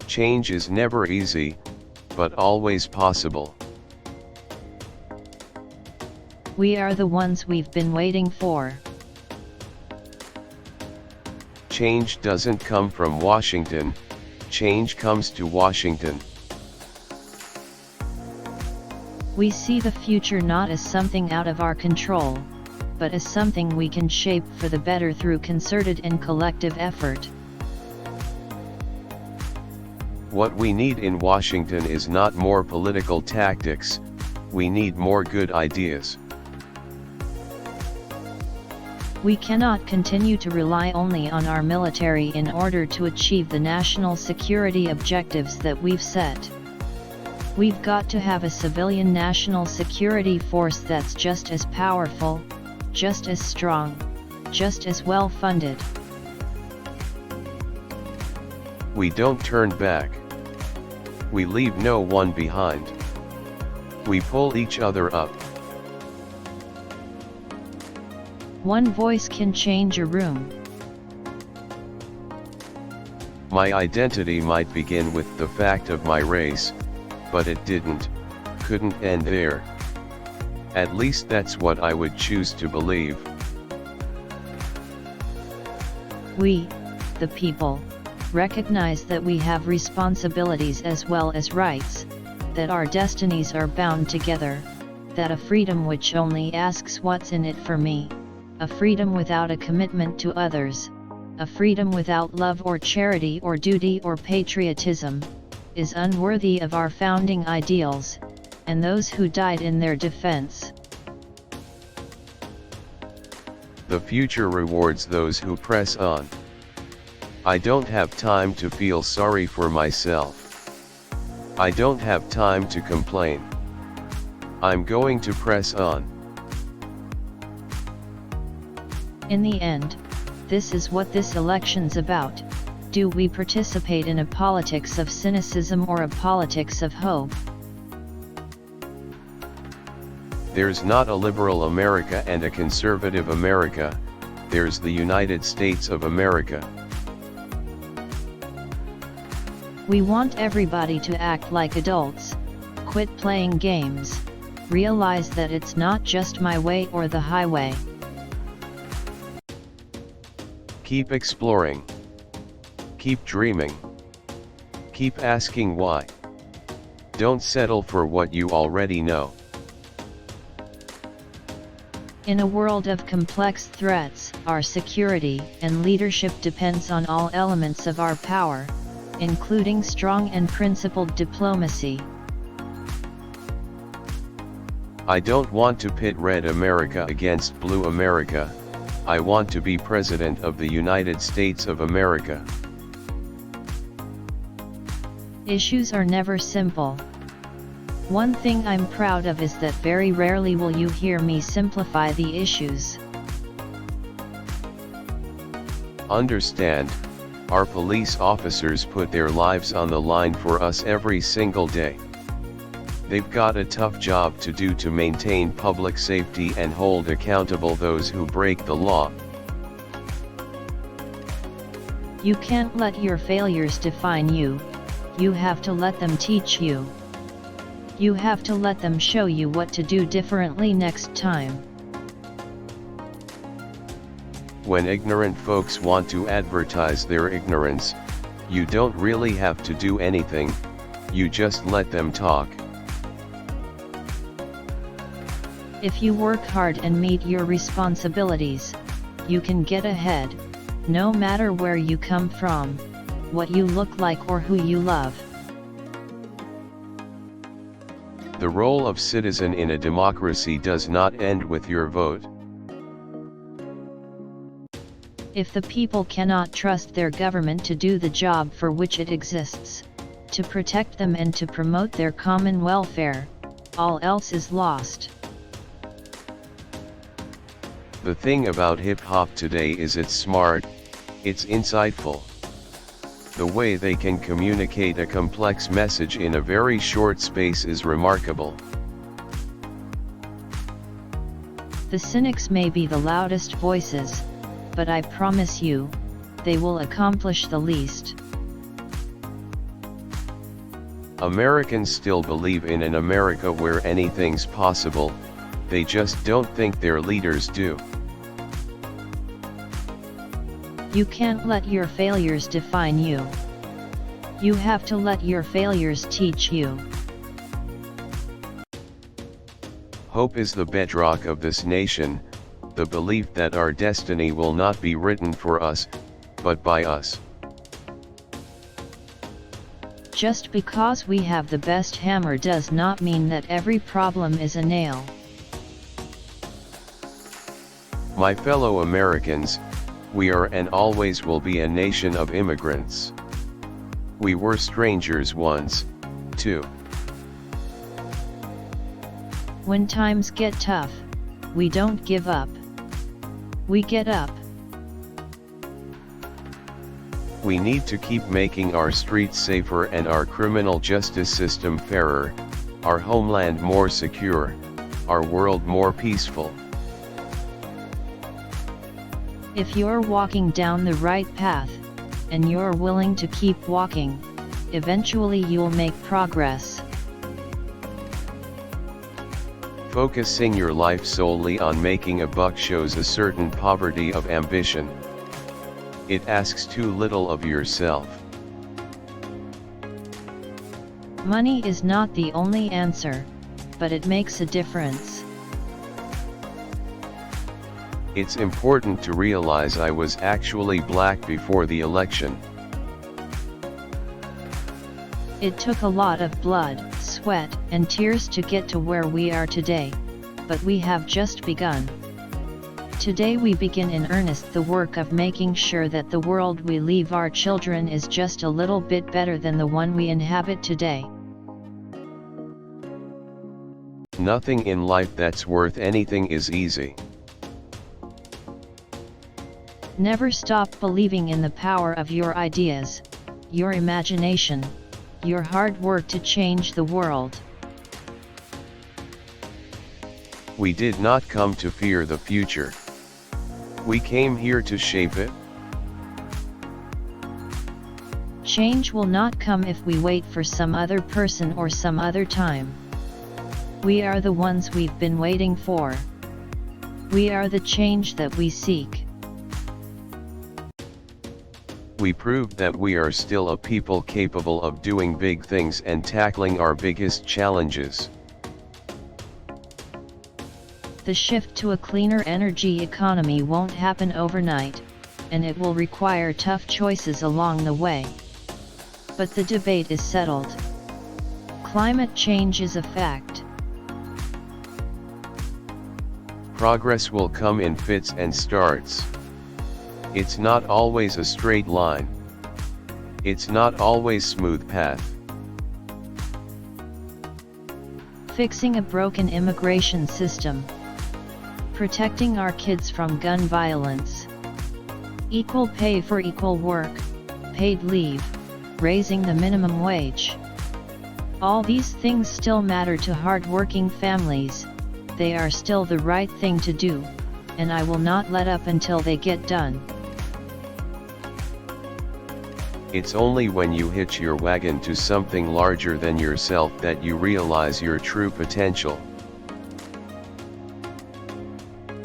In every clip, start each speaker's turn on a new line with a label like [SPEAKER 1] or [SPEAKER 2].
[SPEAKER 1] Change is never easy, but always possible.
[SPEAKER 2] We are the ones we've been waiting for.
[SPEAKER 1] Change doesn't come from Washington, change comes to Washington.
[SPEAKER 2] We see the future not as something out of our control, but as something we can shape for the better through concerted and collective effort.
[SPEAKER 1] What we need in Washington is not more political tactics, we need more good ideas.
[SPEAKER 2] We cannot continue to rely only on our military in order to achieve the national security objectives that we've set. We've got to have a civilian national security force that's just as powerful, just as strong, just as well funded.
[SPEAKER 1] We don't turn back. We leave no one behind. We pull each other up.
[SPEAKER 2] One voice can change a room.
[SPEAKER 1] My identity might begin with the fact of my race, but it couldn't end there. At least that's what I would choose to believe.
[SPEAKER 2] We, the people, recognize that we have responsibilities as well as rights, that our destinies are bound together, that a freedom which only asks what's in it for me, a freedom without a commitment to others, a freedom without love or charity or duty or patriotism, is unworthy of our founding ideals, and those who died in their defense.
[SPEAKER 1] The future rewards those who press on. I don't have time to feel sorry for myself. I don't have time to complain. I'm going to press on.
[SPEAKER 2] In the end, this is what this election's about. Do we participate in a politics of cynicism or a politics of hope?
[SPEAKER 1] There's not a liberal America and a conservative America, there's the United States of America.
[SPEAKER 2] We want everybody to act like adults, quit playing games, realize that it's not just my way or the highway.
[SPEAKER 1] Keep exploring. Keep dreaming. Keep asking why. Don't settle for what you already know.
[SPEAKER 2] In a world of complex threats, our security and leadership depends on all elements of our power, including strong and principled diplomacy.
[SPEAKER 1] I don't want to pit red America against blue America. I want to be President of the United States of America.
[SPEAKER 2] Issues are never simple. One thing I'm proud of is that very rarely will you hear me simplify the issues.
[SPEAKER 1] Understand, our police officers put their lives on the line for us every single day. They've got a tough job to do to maintain public safety and hold accountable those who break the law.
[SPEAKER 2] You can't let your failures define you. You have to let them teach you. You have to let them show you what to do differently next time.
[SPEAKER 1] When ignorant folks want to advertise their ignorance, you don't really have to do anything, you just let them talk.
[SPEAKER 2] If you work hard and meet your responsibilities, you can get ahead, no matter where you come from, what you look like or who you love.
[SPEAKER 1] The role of citizen in a democracy does not end with your vote.
[SPEAKER 2] If the people cannot trust their government to do the job for which it exists, to protect them and to promote their common welfare, all else is lost.
[SPEAKER 1] The thing about hip-hop today is it's smart, it's insightful. The way they can communicate a complex message in a very short space is remarkable.
[SPEAKER 2] The cynics may be the loudest voices, but I promise you, they will accomplish the least.
[SPEAKER 1] Americans still believe in an America where anything's possible, they just don't think their leaders do.
[SPEAKER 2] You can't let your failures define you. You have to let your failures teach you.
[SPEAKER 1] Hope is the bedrock of this nation, the belief that our destiny will not be written for us, but by us.
[SPEAKER 2] Just because we have the best hammer does not mean that every problem is a nail.
[SPEAKER 1] My fellow Americans, we are and always will be a nation of immigrants. We were strangers once, too.
[SPEAKER 2] When times get tough, we don't give up. We get up.
[SPEAKER 1] We need to keep making our streets safer and our criminal justice system fairer, our homeland more secure, our world more peaceful.
[SPEAKER 2] If you're walking down the right path, and you're willing to keep walking, eventually you'll make progress.
[SPEAKER 1] Focusing your life solely on making a buck shows a certain poverty of ambition. It asks too little of yourself.
[SPEAKER 2] Money is not the only answer, but it makes a difference.
[SPEAKER 1] It's important to realize I was actually black before the election.
[SPEAKER 2] It took a lot of blood, sweat, and tears to get to where we are today, but we have just begun. Today we begin in earnest the work of making sure that the world we leave our children is just a little bit better than the one we inhabit today.
[SPEAKER 1] Nothing in life that's worth anything is easy.
[SPEAKER 2] Never stop believing in the power of your ideas, your imagination, your hard work to change the world.
[SPEAKER 1] We did not come to fear the future. We came here to shape it.
[SPEAKER 2] Change will not come if we wait for some other person or some other time. We are the ones we've been waiting for. We are the change that we seek.
[SPEAKER 1] We proved that we are still a people capable of doing big things and tackling our biggest challenges.
[SPEAKER 2] The shift to a cleaner energy economy won't happen overnight, and it will require tough choices along the way. But the debate is settled. Climate change is a fact.
[SPEAKER 1] Progress will come in fits and starts. It's not always a straight line. It's not always smooth path.
[SPEAKER 2] Fixing a broken immigration system. Protecting our kids from gun violence. Equal pay for equal work, paid leave, raising the minimum wage. All these things still matter to hard-working families. They are still the right thing to do, and I will not let up until they get done.
[SPEAKER 1] It's only when you hitch your wagon to something larger than yourself that you realize your true potential.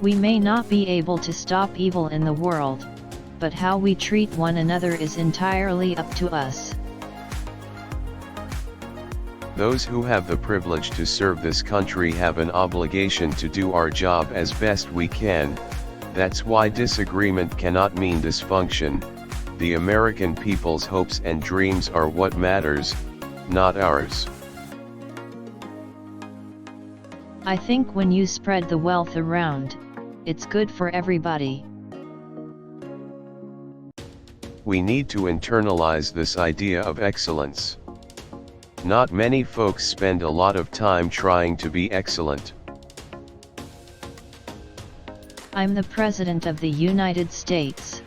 [SPEAKER 2] We may not be able to stop evil in the world, but how we treat one another is entirely up to us.
[SPEAKER 1] Those who have the privilege to serve this country have an obligation to do our job as best we can. That's why disagreement cannot mean dysfunction. The American people's hopes and dreams are what matters, not ours.
[SPEAKER 2] I think when you spread the wealth around, it's good for everybody.
[SPEAKER 1] We need to internalize this idea of excellence. Not many folks spend a lot of time trying to be excellent.
[SPEAKER 2] I'm the President of the United States.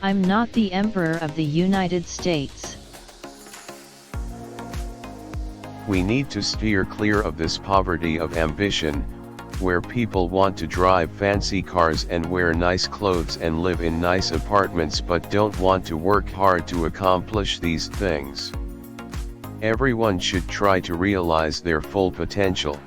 [SPEAKER 2] I'm not the Emperor of the United States.
[SPEAKER 1] We need to steer clear of this poverty of ambition, where people want to drive fancy cars and wear nice clothes and live in nice apartments but don't want to work hard to accomplish these things. Everyone should try to realize their full potential.